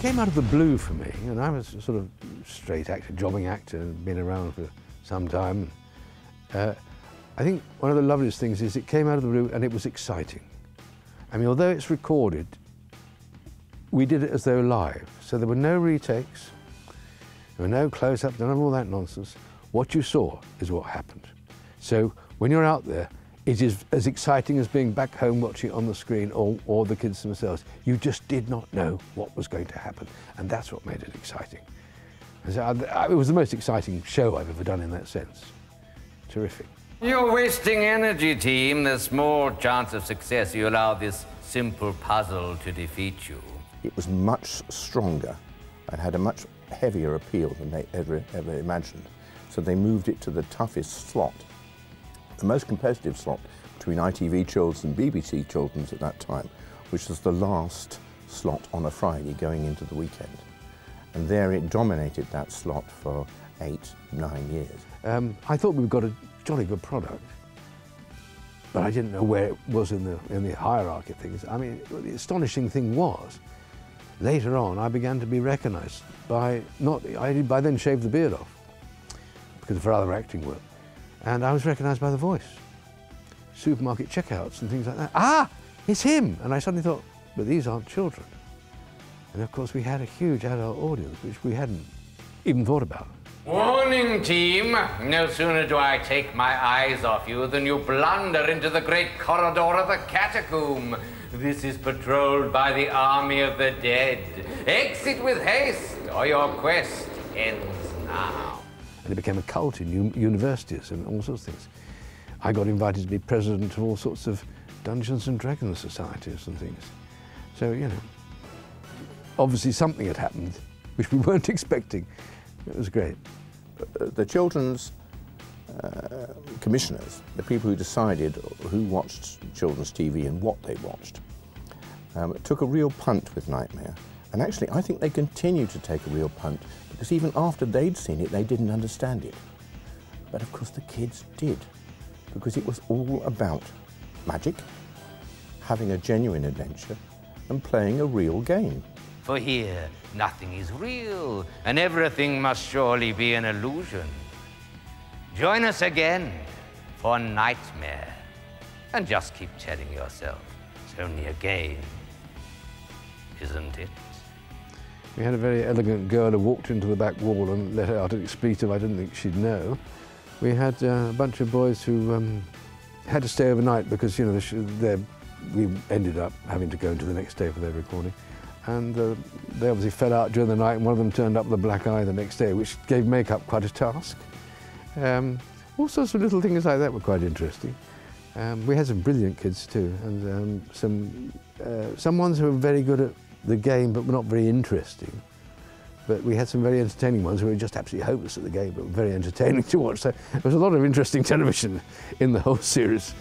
came out of the blue for me, and I was a sort of straight actor, jobbing actor, been around for some time. I think one of the loveliest things is it came out of the blue and it was exciting. I mean, although it's recorded, we did it as though live. So there were no retakes, there were no close-ups, none of all that nonsense. What you saw is what happened. So when you're out there, it is as exciting as being back home watching it on the screen or the kids themselves. You just did not know what was going to happen, and that's what made it exciting. And so it was the most exciting show I've ever done in that sense. Terrific. You're wasting energy, team. There's small chance of success if you allow this simple puzzle to defeat you. It was much stronger and had a much heavier appeal than they ever imagined. So they moved it to the toughest slot, the most competitive slot between ITV Children's and BBC Children's at that time, which was the last slot on a Friday going into the weekend. And there it dominated that slot for 8, 9 years. I thought we'd got a jolly good product, but I didn't know where it was in the hierarchy of things. I mean, the astonishing thing was, later on, I began to be recognised by I by then shaved the beard off because of other acting work, and I was recognised by the voice, supermarket checkouts and things like that. Ah, it's him! And I suddenly thought, but these aren't children. And of course, we had a huge adult audience, which we hadn't even thought about. Warning, team. No sooner do I take my eyes off you than you blunder into the great corridor of the catacomb. This is patrolled by the army of the dead. Exit with haste, or your quest ends now. And it became a cult in universities and all sorts of things. I got invited to be president of all sorts of Dungeons and Dragons societies and things. So, you know, obviously something had happened which we weren't expecting. It was great. The children's commissioners, the people who decided who watched children's TV and what they watched, took a real punt with Knightmare. And actually, I think they continue to take a real punt because even after they'd seen it, they didn't understand it. But of course, the kids did, because it was all about magic, having a genuine adventure, and playing a real game. For here, nothing is real, and everything must surely be an illusion. Join us again for Knightmare, and just keep telling yourself it's only a game, isn't it? We had a very elegant girl who walked into the back wall and let out an expletive I didn't think she'd know. We had a bunch of boys who had to stay overnight because, you know, we ended up having to go into the next day for their recording. And they obviously fell out during the night, and one of them turned up with a black eye the next day, which gave makeup quite a task. All sorts of little things like that were quite interesting. We had some brilliant kids too, and some ones who were very good at the game but were not very interesting. But we had some very entertaining ones who were just absolutely hopeless at the game but were very entertaining to watch. So there was a lot of interesting television in the whole series.